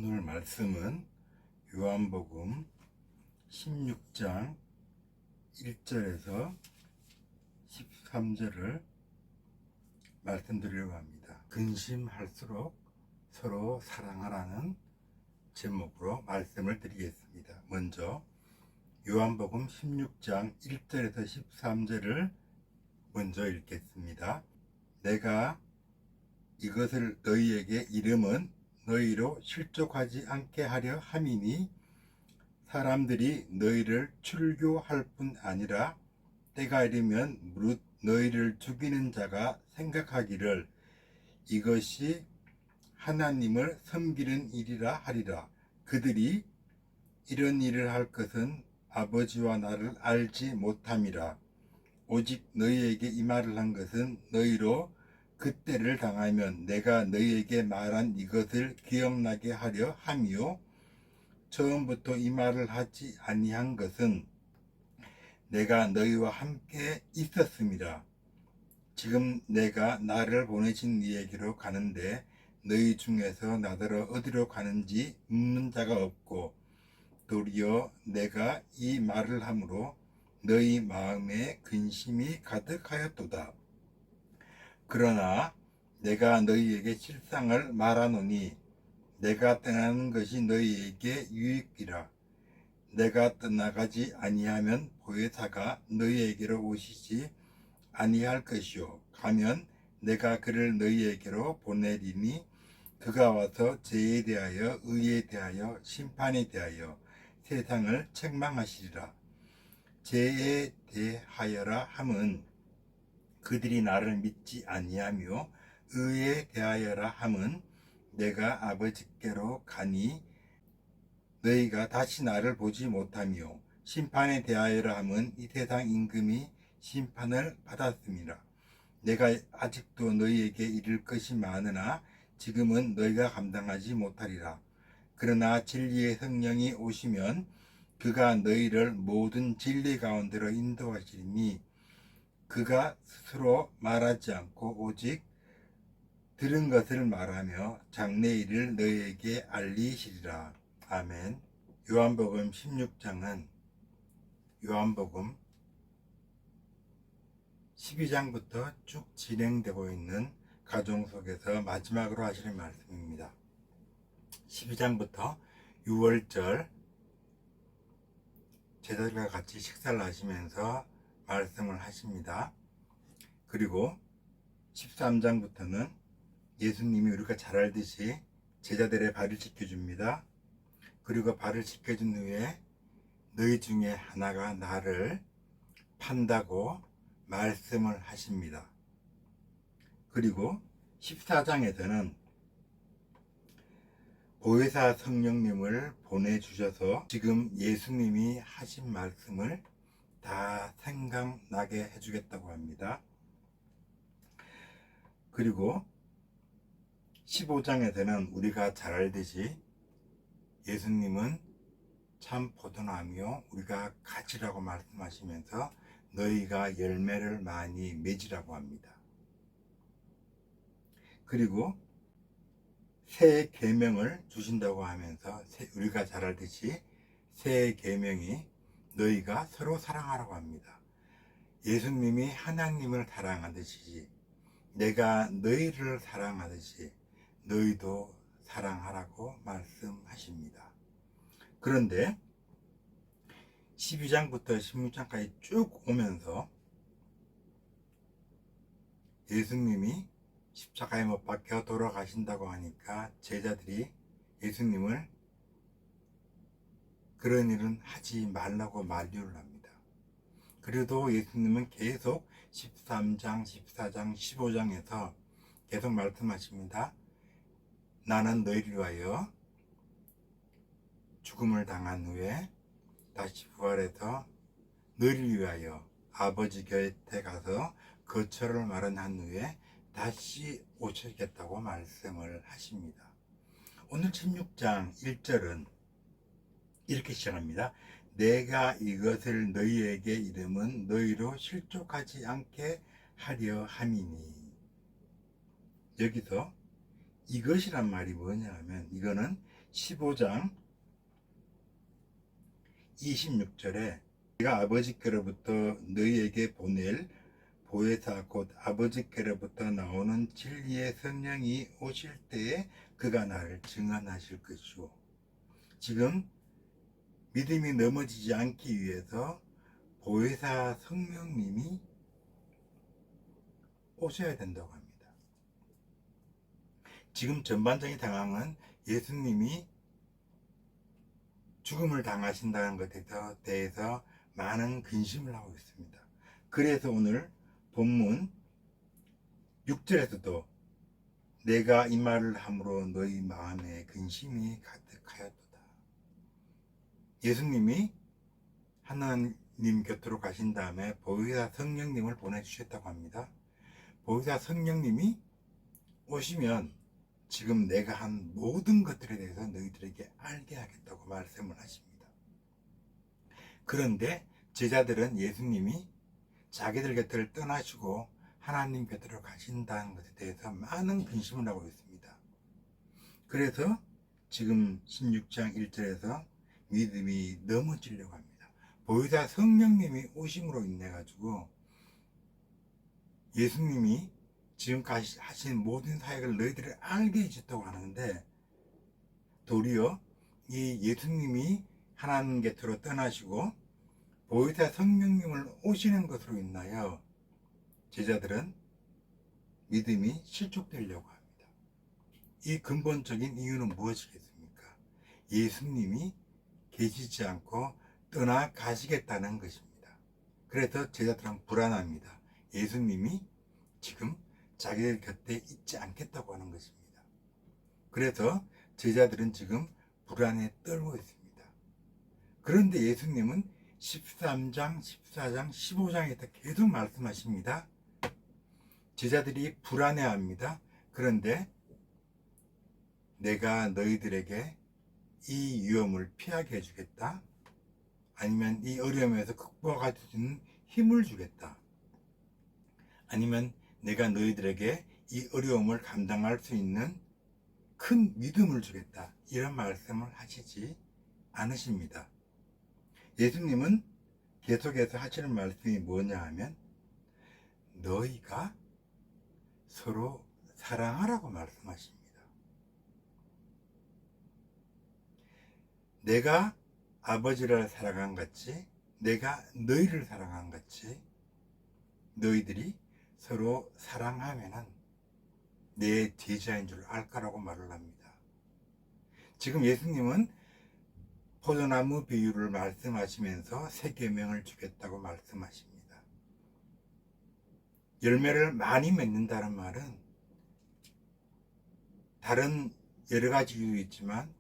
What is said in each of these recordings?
오늘 말씀은 요한복음 16장 1절에서 13절을 말씀드리려고 합니다. 근심할수록 서로 사랑하라는 제목으로 말씀을 드리겠습니다. 먼저 요한복음 16장 1절에서 13절을 먼저 읽겠습니다. 내가 이것을 너희에게 이름은 너희로 실족하지 않게 하려 함이니 사람들이 너희를 출교할 뿐 아니라 때가 이르면 무릇 너희를 죽이는 자가 생각하기를 이것이 하나님을 섬기는 일이라 하리라. 그들이 이런 일을 할 것은 아버지와 나를 알지 못함이라. 오직 너희에게 이 말을 한 것은 너희로 그때를 당하면 내가 너희에게 말한 이것을 기억나게 하려 함이요. 처음부터 이 말을 하지 아니한 것은 내가 너희와 함께 있었음이라. 지금 내가 나를 보내신 이에게로 가는데 너희 중에서 나더러 어디로 가는지 묻는 자가 없고 도리어 내가 이 말을 함으로 너희 마음에 근심이 가득하였도다. 그러나 내가 너희에게 실상을 말하노니 내가 떠나는 것이 너희에게 유익이라. 내가 떠나가지 아니하면 보혜사가 너희에게로 오시지 아니할 것이요 가면 내가 그를 너희에게로 보내리니 그가 와서 죄에 대하여 의에 대하여 심판에 대하여 세상을 책망하시리라. 죄에 대하여라 함은 그들이 나를 믿지 아니하며 의에 대하여라 함은 내가 아버지께로 가니 너희가 다시 나를 보지 못하며 심판에 대하여라 함은 이 세상 임금이 심판을 받았습니다. 내가 아직도 너희에게 이를 것이 많으나 지금은 너희가 감당하지 못하리라. 그러나 진리의 성령이 오시면 그가 너희를 모든 진리 가운데로 인도하시리니 그가 스스로 말하지 않고 오직 들은 것을 말하며 장래 일을 너희에게 알리시리라. 아멘. 요한복음 16장은 요한복음 12장부터 쭉 진행되고 있는 가정 속에서 마지막으로 하시는 말씀입니다. 12장부터 6월절 제자들과 같이 식사를 하시면서 말씀을 하십니다. 그리고 13장부터는 예수님이 우리가 잘 알듯이 제자들의 발을 씻겨줍니다. 그리고 발을 씻겨준 후에 너희 중에 하나가 나를 판다고 말씀을 하십니다. 그리고 14장에서는 보혜사 성령님을 보내주셔서 지금 예수님이 하신 말씀을 다 생각나게 해주겠다고 합니다. 그리고 15장에서는 우리가 잘 알듯이 예수님은 참 포도나무요 우리가 가지라고 말씀하시면서 너희가 열매를 많이 맺으라고 합니다. 그리고 새 계명을 주신다고 하면서 우리가 잘 알듯이 새 계명이 너희가 서로 사랑하라고 합니다. 예수님이 하나님을 사랑하듯이 내가 너희를 사랑하듯이 너희도 사랑하라고 말씀하십니다. 그런데 12장부터 16장까지 쭉 오면서 예수님이 십자가에 못 박혀 돌아가신다고 하니까 제자들이 예수님을 그런 일은 하지 말라고 만류를 합니다. 그래도 예수님은 계속 13장, 14장, 15장에서 계속 말씀하십니다. 나는 너희를 위하여 죽음을 당한 후에 다시 부활해서 너희를 위하여 아버지 곁에 가서 거처를 마련한 후에 다시 오시겠다고 말씀을 하십니다. 오늘 16장 1절은 이렇게 시작합니다. 내가 이것을 너희에게 이름은 너희로 실족하지 않게 하려 함이니. 여기서 이것이란 말이 뭐냐 하면 이거는 15장 26절에 내가 아버지께로부터 너희에게 보낼 보혜사 곧 아버지께로부터 나오는 진리의 성령이 오실 때에 그가 나를 증언하실 것이요. 지금 믿음이 넘어지지 않기 위해서 보혜사 성령님이 오셔야 된다고 합니다. 지금 전반적인 상황은 예수님이 죽음을 당하신다는 것에 대해서 많은 근심을 하고 있습니다. 그래서 오늘 본문 6절에서도 내가 이 말을 함으로 너희 마음에 근심이 가득하였도다. 예수님이 하나님 곁으로 가신 다음에 보혜사 성령님을 보내주셨다고 합니다. 보혜사 성령님이 오시면 지금 내가 한 모든 것들에 대해서 너희들에게 알게 하겠다고 말씀을 하십니다. 그런데 제자들은 예수님이 자기들 곁을 떠나시고 하나님 곁으로 가신다는 것에 대해서 많은 근심을 하고 있습니다. 그래서 지금 16장 1절에서 믿음이 넘어지려고 합니다. 보혜사 성령님이 오심으로 인해 가지고 예수님이 지금까지 하신 모든 사역을 너희들을 알게 해줬다고 하는데, 도리어 이 예수님이 하나님 곁으로 떠나시고 보혜사 성령님을 오시는 것으로 인하여 제자들은 믿음이 실족되려고 합니다. 이 근본적인 이유는 무엇이겠습니까? 예수님이 계시지 않고 떠나가시겠다는 것입니다. 그래서 제자들은 불안합니다. 예수님이 지금 자기들 곁에 있지 않겠다고 하는 것입니다. 그래서 제자들은 지금 불안에 떨고 있습니다. 그런데 예수님은 13장, 14장, 15장에서 계속 말씀하십니다. 제자들이 불안해합니다. 그런데 내가 너희들에게 이 위험을 피하게 해주겠다. 아니면 이 어려움에서 극복할 수 있는 힘을 주겠다. 아니면 내가 너희들에게 이 어려움을 감당할 수 있는 큰 믿음을 주겠다. 이런 말씀을 하시지 않으십니다. 예수님은 계속해서 하시는 말씀이 뭐냐 하면 너희가 서로 사랑하라고 말씀하십니다. 내가 아버지를 사랑한 같이 내가 너희를 사랑한 같이 너희들이 서로 사랑하면은 내 제자인 줄 알까라고 말을 합니다. 지금 예수님은 포도나무 비유를 말씀하시면서 새 계명을 주겠다고 말씀하십니다. 열매를 많이 맺는다는 말은 다른 여러 가지 이유 있지만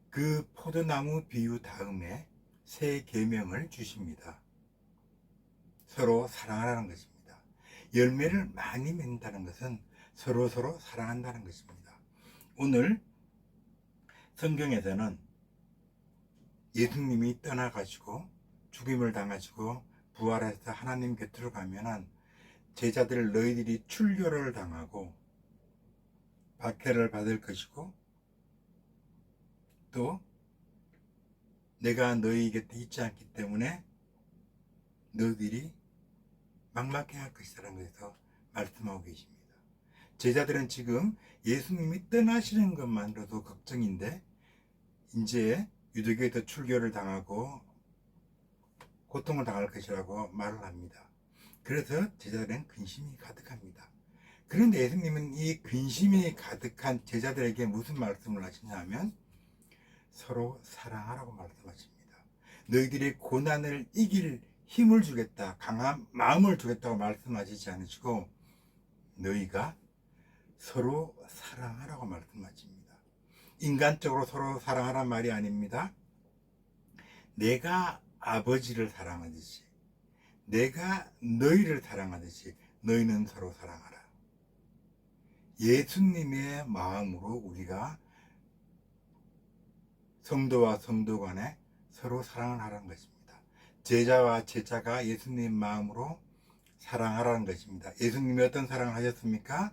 그 포도나무 비유 다음에 새 계명을 주십니다. 서로 사랑하라는 것입니다. 열매를 많이 맺는다는 것은 서로 사랑한다는 것입니다. 오늘 성경에서는 예수님이 떠나가시고 죽임을 당하시고 부활해서 하나님 곁으로 가면은 제자들 너희들이 출교를 당하고 박해를 받을 것이고 또 내가 너희 곁에 있지 않기 때문에 너희들이 막막해 할 것이라는 것에서 말씀하고 계십니다. 제자들은 지금 예수님이 떠나시는 것만으로도 걱정인데 이제 유대교에서 출교를 당하고 고통을 당할 것이라고 말을 합니다. 그래서 제자들은 근심이 가득합니다. 그런데 예수님은 이 근심이 가득한 제자들에게 무슨 말씀을 하시냐 하면 서로 사랑하라고 말씀하십니다. 너희들이 고난을 이길 힘을 주겠다, 강한 마음을 주겠다고 말씀하시지 않으시고 너희가 서로 사랑하라고 말씀하십니다. 인간적으로 서로 사랑하란 말이 아닙니다. 내가 아버지를 사랑하듯이 내가 너희를 사랑하듯이 너희는 서로 사랑하라. 예수님의 마음으로 우리가 성도와 성도 간에 서로 사랑을 하라는 것입니다. 제자와 제자가 예수님 마음으로 사랑하라는 것입니다. 예수님이 어떤 사랑을 하셨습니까?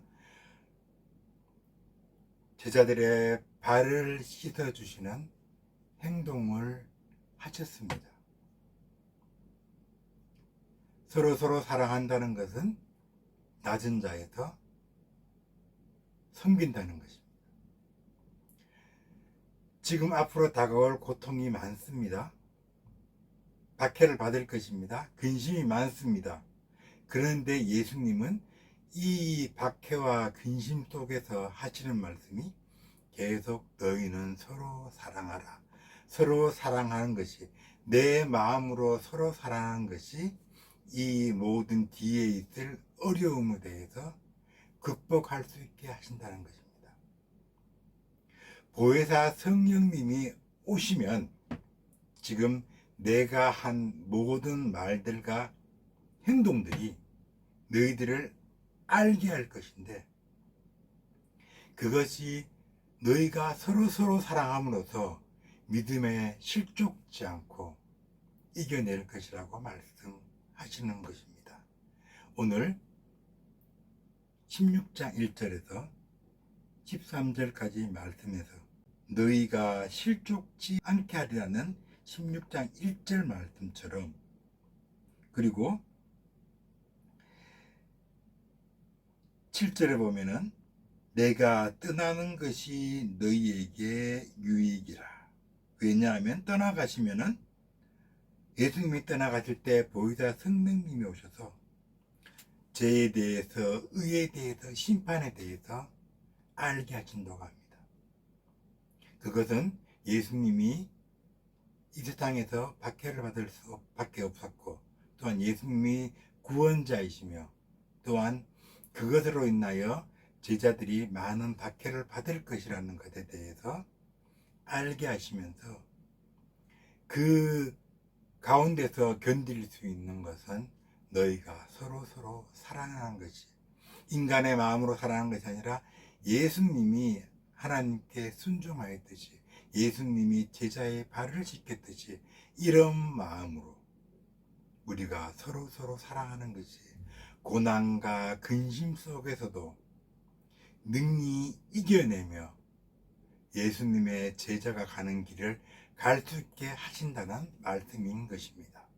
제자들의 발을 씻어주시는 행동을 하셨습니다. 서로 사랑한다는 것은 낮은 자에서 섬긴다는 것입니다. 지금 앞으로 다가올 고통이 많습니다. 박해를 받을 것입니다. 근심이 많습니다. 그런데 예수님은 이 박해와 근심 속에서 하시는 말씀이 계속 너희는 서로 사랑하라. 서로 사랑하는 것이, 내 마음으로 서로 사랑하는 것이 이 모든 뒤에 있을 어려움에 대해서 극복할 수 있게 하신다는 것입니다. 보혜사 성령님이 오시면 지금 내가 한 모든 말들과 행동들이 너희들을 알게 할 것인데, 그것이 너희가 서로 사랑함으로써 믿음에 실족지 않고 이겨낼 것이라고 말씀하시는 것입니다. 오늘 16장 1절에서 13절까지 말씀에서 너희가 실족지 않게 하리라는 16장 1절 말씀처럼, 그리고 7절에 보면은 내가 떠나는 것이 너희에게 유익이라. 왜냐하면 떠나가시면은, 예수님이 떠나가실 때 보혜사 성령님이 오셔서 죄에 대해서, 의에 대해서, 심판에 대해서 알게 하신다고 합니다. 그것은 예수님이 이 세상에서 박해를 받을 수밖에 없었고, 또한 예수님이 구원자이시며, 또한 그것으로 인하여 제자들이 많은 박해를 받을 것이라는 것에 대해서 알게 하시면서, 그 가운데서 견딜 수 있는 것은 너희가 서로 사랑하는 것이, 인간의 마음으로 사랑하는 것이 아니라 예수님이 하나님께 순종하였듯이, 예수님이 제자의 발을 씻겼듯이 이런 마음으로 우리가 서로 사랑하는 것이, 고난과 근심 속에서도 능히 이겨내며 예수님의 제자가 가는 길을 갈 수 있게 하신다는 말씀인 것입니다.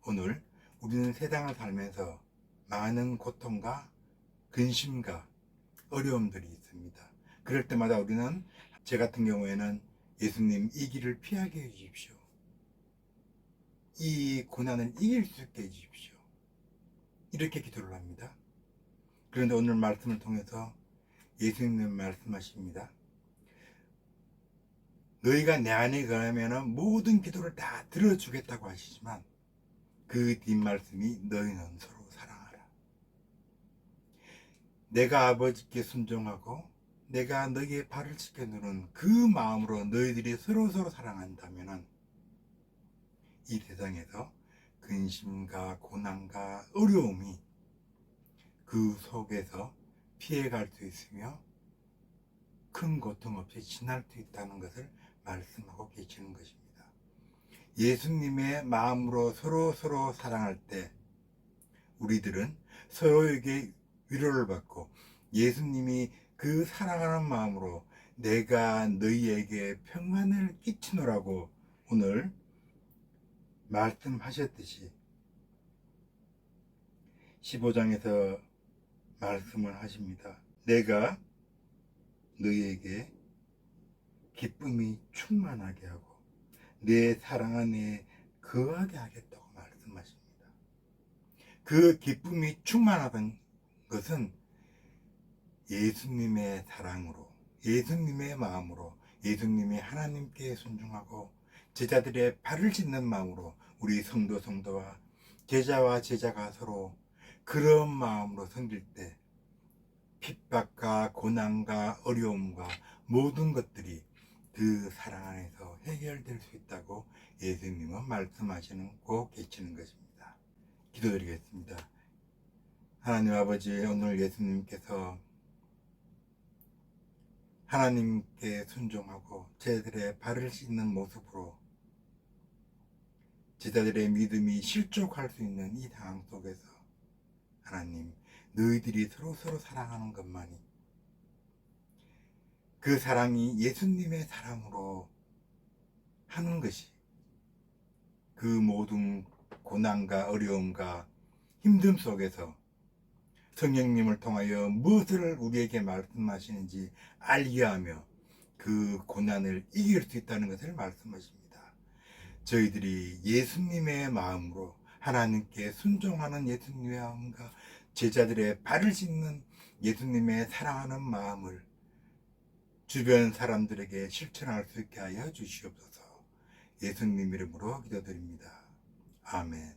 오늘 우리는 세상을 살면서 많은 고통과 근심과 어려움들이 있습니다. 그럴 때마다 우리는, 제 같은 경우에는 예수님 이 길을 피하게 해주십시오. 이 고난을 이길 수 있게 해주십시오. 이렇게 기도를 합니다. 그런데 오늘 말씀을 통해서 예수님은 말씀하십니다. 너희가 내 안에 거하면 모든 기도를 다 들어주겠다고 하시지만, 그 뒷말씀이 너희는 서로 사랑하라. 내가 아버지께 순종하고 내가 너희의 발을 씻겨 누른 그 마음으로 너희들이 서로 사랑한다면 이 세상에서 근심과 고난과 어려움이 그 속에서 피해갈 수 있으며 큰 고통 없이 지날 수 있다는 것을 말씀하고 계시는 것입니다. 예수님의 마음으로 서로 사랑할 때 우리들은 서로에게 위로를 받고, 예수님이 그 사랑하는 마음으로 내가 너희에게 평안을 끼치노라고 오늘 말씀하셨듯이 15장에서 말씀을 하십니다. 내가 너희에게 기쁨이 충만하게 하고 내 사랑 안에 거하게 하겠다고 말씀하십니다. 그 기쁨이 충만하던 것은 예수님의 사랑으로, 예수님의 마음으로, 예수님이 하나님께 순종하고 제자들의 발을 씻는 마음으로, 우리 성도와 제자가 서로 그런 마음으로 섬길 때 핍박과 고난과 어려움과 모든 것들이 그 사랑 안에서 해결될 수 있다고 예수님은 말씀하시고 계시는 것입니다. 기도드리겠습니다. 하나님 아버지, 오늘 예수님께서 하나님께 순종하고 제자들의 발을 씻는 모습으로 제자들의 믿음이 실족할 수 있는 이 상황 속에서, 하나님, 너희들이 서로 사랑하는 것만이 그 사랑이 예수님의 사랑으로 하는 것이 그 모든 고난과 어려움과 힘듦 속에서 성령님을 통하여 무엇을 우리에게 말씀하시는지 알게 하며 그 고난을 이길 수 있다는 것을 말씀하십니다. 저희들이 예수님의 마음으로 하나님께 순종하는 예수님의 마음과 제자들의 발을 씻는 예수님의 사랑하는 마음을 주변 사람들에게 실천할 수 있게 하여 주시옵소서. 예수님 이름으로 기도드립니다. 아멘.